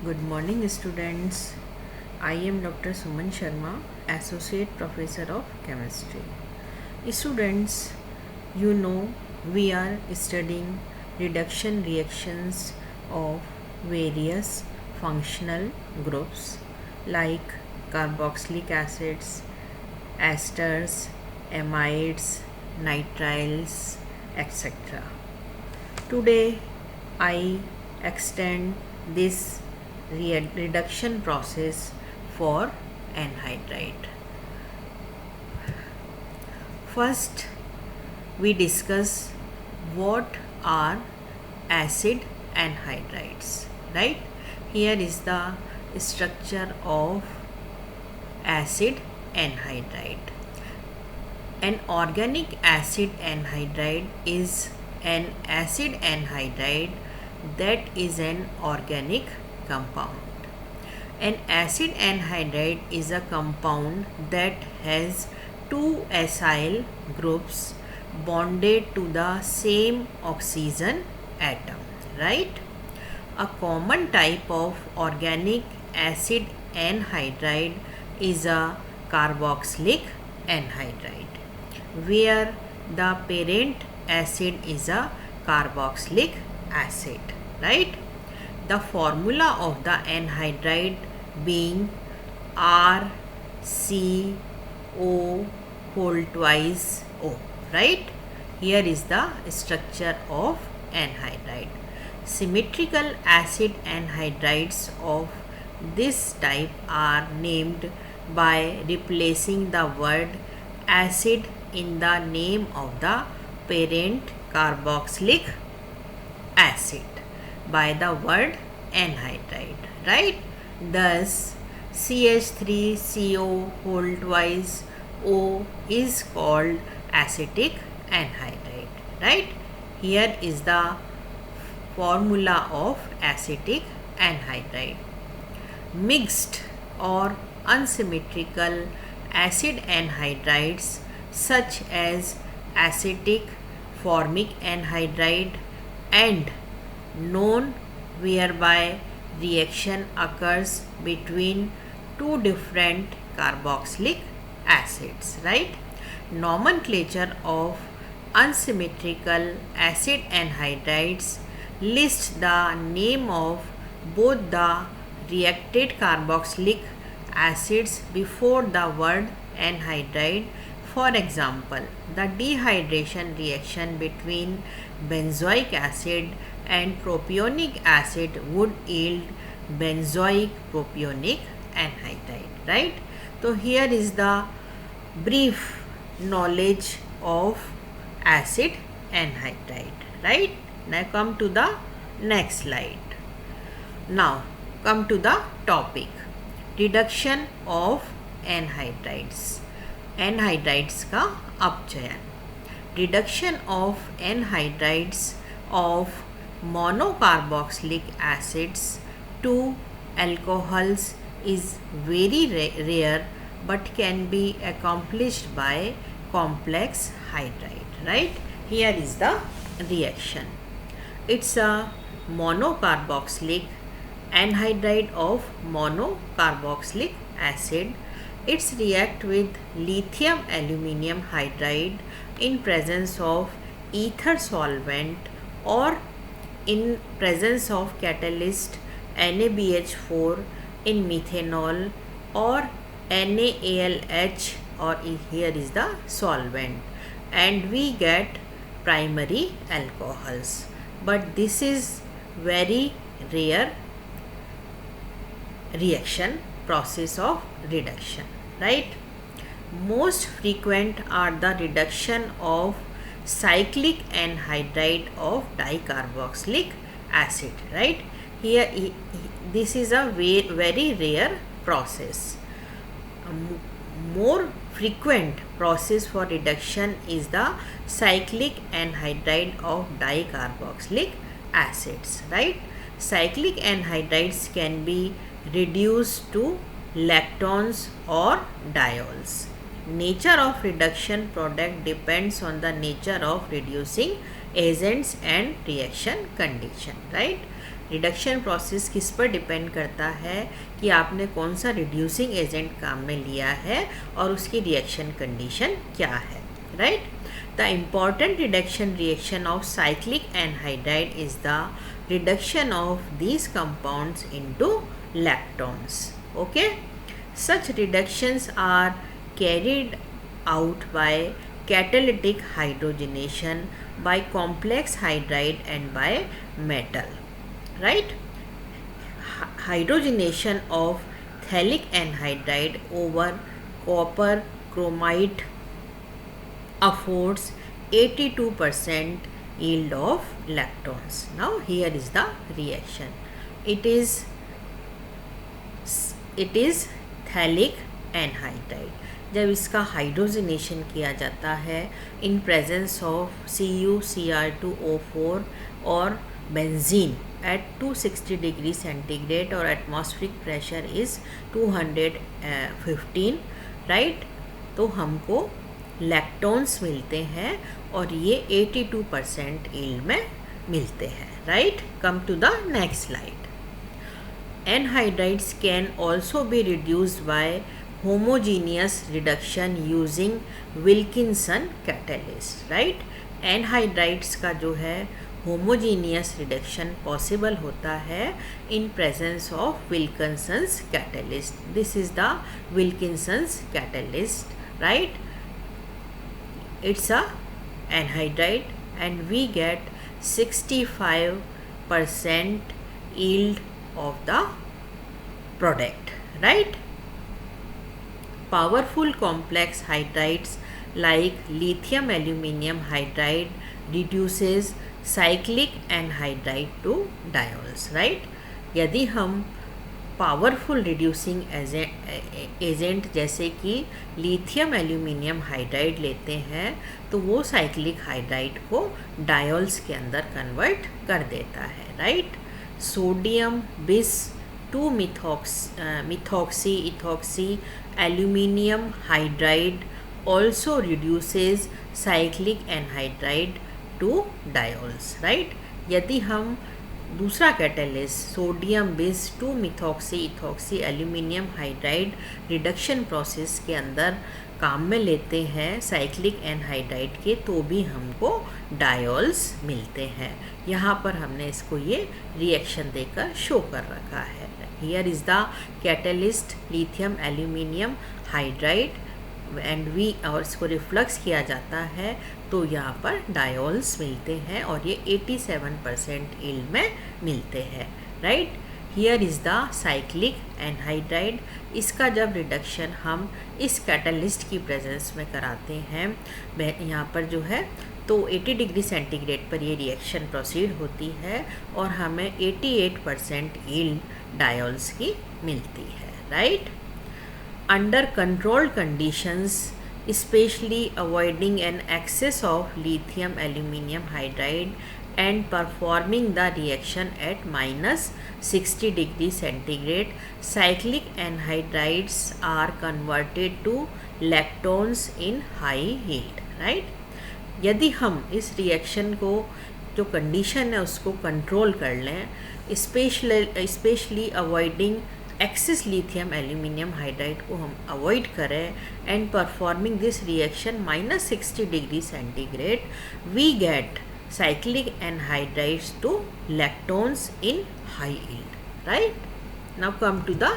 Good morning, students. I am Dr. Suman Sharma, Associate Professor of Chemistry. Students, you know we are studying reduction reactions of various functional groups like carboxylic acids, esters, amides, nitriles, etc. Today, I extend this reduction process for anhydride. First, we discuss what are acid anhydrides, right? Here is the structure of acid anhydride. An organic acid anhydride is an acid anhydride that is an organic compound. An acid anhydride is a compound that has two acyl groups bonded to the same oxygen atom, right? A common type of organic acid anhydride is a carboxylic anhydride, where the parent acid is a carboxylic acid, right? The formula of the anhydride being RCO whole twice O, right? Here is the structure of anhydride. Symmetrical acid anhydrides of this type are named by replacing the word acid in the name of the parent carboxylic acid by the word anhydride, right? Thus, CH3CO whole twice O is called acetic anhydride, right? Here is the formula of acetic anhydride. Mixed or unsymmetrical acid anhydrides such as acetic formic anhydride and known whereby reaction occurs between two different carboxylic acids, right? Nomenclature of unsymmetrical acid anhydrides lists the name of both the reacted carboxylic acids before the word anhydride. For example, the dehydration reaction between benzoic acid and propionic acid would yield benzoic propionic anhydride, right? So here is the brief knowledge of acid anhydride, right? Now come to the next slide. Now come to the topic, reduction of anhydrides. Anhydrides का अपचयन. Reduction of anhydrides of monocarboxylic acids to alcohols is very rare but can be accomplished by complex hydride, right? Here is the reaction. It's a monocarboxylic anhydride of monocarboxylic acid. It's react with lithium aluminium hydride in presence of ether solvent or in presence of catalyst NaBH4 in methanol or NaAlH, or here is the solvent, and we get primary alcohols. But this is very rare reaction process of reduction, right? Most frequent are the reduction of cyclic anhydride of dicarboxylic acid, right? Here this is a very rare process. More frequent process for reduction is the cyclic anhydride of dicarboxylic acids, right? Cyclic anhydrides can be reduced to lactones or diols. Nature of reduction product depends on the nature of reducing agents and reaction condition, right? Reduction process किस पर depend करता है कि आपने कौन सा reducing agent काम में लिया है और उसकी रिएक्शन कंडीशन क्या है, right. The important reduction reaction of cyclic anhydride is the reduction of these compounds into lactones. Okay, such reductions are carried out by catalytic hydrogenation, by complex hydride and by metal, right. Hydrogenation of phthalic anhydride over copper chromite affords 82% yield of lactones. Now here is the reaction. It is phthalic anhydride. जब इसका hydrogenation किया जाता है in presence of CuCr2O4 और benzene at 260 degree centigrade और atmospheric pressure is 215, right, तो हमको lactones मिलते हैं और ये 82% यील्ड में मिलते हैं, right. Come to the next slide. Anhydrides can also be reduced by homogeneous reduction using Wilkinson catalyst, right. Anhydrides का जो है होमोजीनियस रिडक्शन पॉसिबल होता है in presence of Wilkinson's catalyst. This is the Wilkinson's catalyst, right. It's a anhydride and we get 65% yield of the product, right. Powerful complex hydrides like lithium aluminum hydride reduces cyclic anhydride to diols, right. यदि हम powerful reducing agent जैसे कि lithium aluminium hydride लेते हैं तो वो cyclic hydride को diols के अंदर कन्वर्ट कर देता है, right. Sodium bis 2 methoxy ethoxy aluminium hydride also reduces cyclic anhydride to diols, right. यदि हम दूसरा catalyst sodium bis 2 methoxy ethoxy aluminium hydride reduction process के अंदर काम में लेते हैं साइक्लिक एनहाइड्राइड के तो भी हमको डायोल्स मिलते हैं. यहाँ पर हमने इसको ये रिएक्शन देकर शो कर रखा है. Here is the catalyst lithium aluminium hydride and we और इसको रिफ्लक्स किया जाता है तो यहाँ पर डायोल्स मिलते हैं और ये 87% यील्ड में मिलते हैं, right. Here is the cyclic anhydride. इसका जब रिडक्शन हम इस कैटलिस्ट की प्रेजेंस में कराते हैं यहाँ पर जो है तो 80 डिग्री सेंटीग्रेड पर ये रिएक्शन प्रोसीड होती है और हमें 88% यील्ड डायोल्स की मिलती है, right. Under controlled conditions, especially avoiding an excess of lithium aluminum hydride and performing the reaction at -60 degree centigrade, cyclic anhydrides are converted to lactones in high yield, right. यदि हम इस reaction को जो condition है उसको control कर लें, specially avoiding excess lithium aluminium hydride को हम अवॉइड करें and performing this reaction -60 degree centigrade, we get cyclic anhydrides to lactones in high yield, right. Now come to the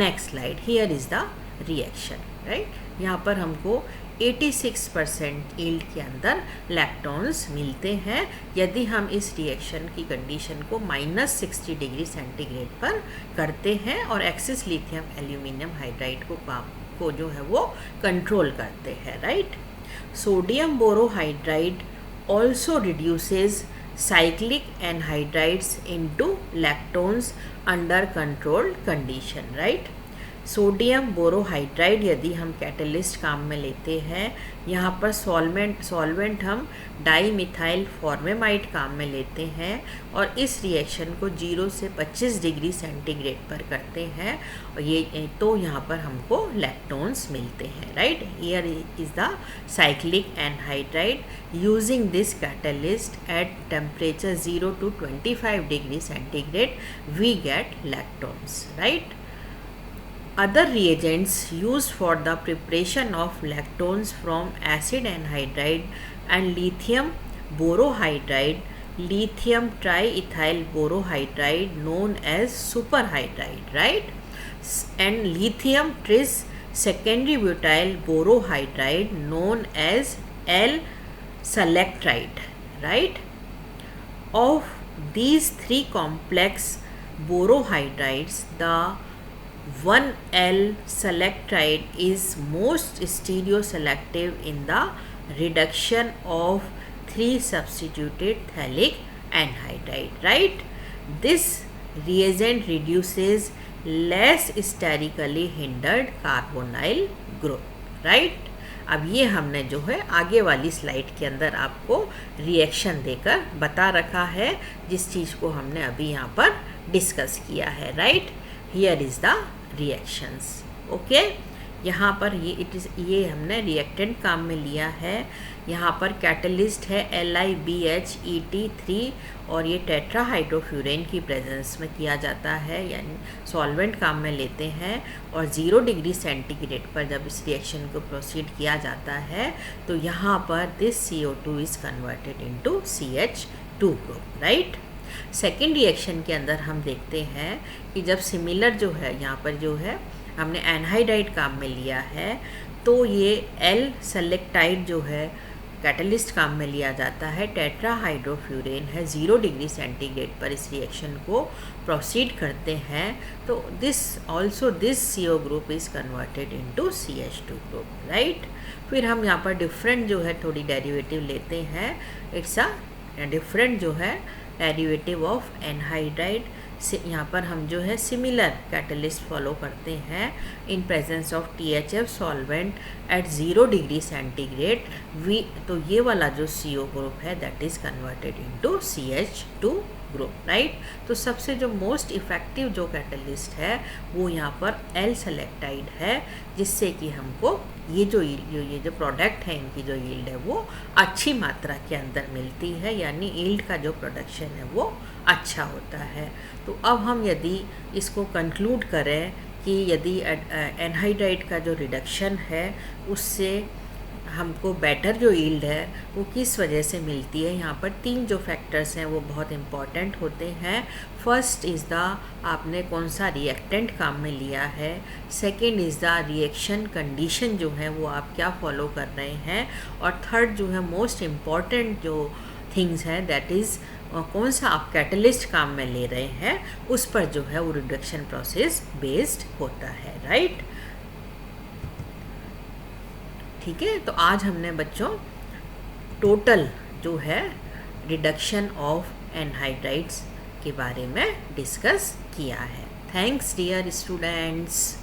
next slide. Here is the reaction, right. यहाँ पर हमको 86% yield के अंदर लैक्टोन्स मिलते हैं यदि हम इस रिएक्शन की कंडीशन को -60 डिग्री सेंटीग्रेड पर करते हैं और एक्सेस लिथियम एल्यूमिनियम हाइड्राइड को जो है वो कंट्रोल करते हैं, right. Sodium borohydride also reduces cyclic anhydrides into lactones under controlled condition, right. Sodium borohydride यदि हम कैटलिस्ट काम में लेते हैं, यहाँ पर सॉल्वेंट हम डाईमिथाइल फॉर्मेमाइड काम में लेते हैं और इस रिएक्शन को 0 से 25 डिग्री सेंटीग्रेड पर करते हैं और ये तो यहाँ पर हमको लैक्टोन्स मिलते हैं, right. Here is the cyclic anhydride using this catalyst at temperature 0 to 25 degree centigrade we get lactones, right. Other reagents used for the preparation of lactones from acid anhydride and lithium borohydride, lithium triethyl borohydride known as superhydride, right? And lithium tris secondary butyl borohydride known as L-selectride, right? Of these three complex borohydrides, the 1L-selectride is most stereoselective in the reduction of 3 substituted phthalic anhydride, right. This reagent reduces less sterically hindered carbonyl group, right. अब ये हमने जो है आगे वाली slide के अंदर आपको रिएक्शन देकर बता रखा है जिस चीज़ को हमने अभी यहाँ पर डिस्कस किया है, right. Here is the reactions, okay. यहाँ पर ये हमने रिएक्टेंट काम में लिया है। यहाँ पर कैटलिस्ट है LiBHET3 और ये टेट्राहाइड्रोफ्यूरेन की प्रेजेंस में किया जाता है, यानी सॉल्वेंट काम में लेते हैं और 0 डिग्री सेंटीग्रेड पर जब इस रिएक्शन को प्रोसीड किया जाता है तो यहाँ पर this CO2 is converted into CH2 group, right. Second reaction के अंदर हम देखते हैं कि जब सिमिलर जो है यहाँ पर जो है हमने एनहाइड्राइड काम में लिया है तो ये L-सेलेक्टाइड जो है कैटलिस्ट काम में लिया जाता है, टेट्राहाइड्रोफ्यूरेन है, 0 डिग्री सेंटीग्रेड पर इस रिएक्शन को प्रोसीड करते हैं तो this CO group is converted into CH2 group, right. फिर हम यहाँ पर डिफरेंट जो है थोड़ी डेरिवेटिव लेते हैं। इट्स अ डिफरेंट जो है डेरिवेटिव ऑफ एनहाइड्राइड से यहाँ पर हम जो है सिमिलर कैटलिस्ट फॉलो करते हैं इन presence of THF solvent eight 0 degree centigrade तो ये वाला जो CO ग्रुप है that is converted into CH2 group, right. तो सबसे जो मोस्ट इफ़ेक्टिव जो कैटलिस्ट है वो यहाँ पर L-सेलेक्टाइड है जिससे कि हमको ये जो प्रोडक्ट है इनकी जो यील्ड है वो अच्छी मात्रा के अंदर मिलती है, यानी यील्ड का जो प्रोडक्शन है वो अच्छा होता है। तो अब हम यदि इसको कंक्लूड करें कि यदि एनहाइड्राइड का जो रिडक्शन है उससे हमको बेटर जो यील्ड है वो किस वजह से मिलती है, यहाँ पर 3 जो फैक्टर्स हैं वो बहुत इम्पॉर्टेंट होते हैं। फर्स्ट इज़ द आपने कौन सा रिएक्टेंट काम में लिया है, second is the reaction condition जो है वो आप क्या फॉलो कर रहे हैं, और थर्ड जो है मोस्ट इम्पॉर्टेंट जो थिंग्स है दैट इज़ कौन सा आप कैटलिस्ट काम में ले रहे हैं उस पर जो है वो रिडक्शन प्रोसेस बेस्ड होता है, राइट। ठीक है, तो आज हमने बच्चों टोटल जो है रिडक्शन ऑफ एनहाइड्राइड्स के बारे में डिस्कस किया है। Thanks dear students.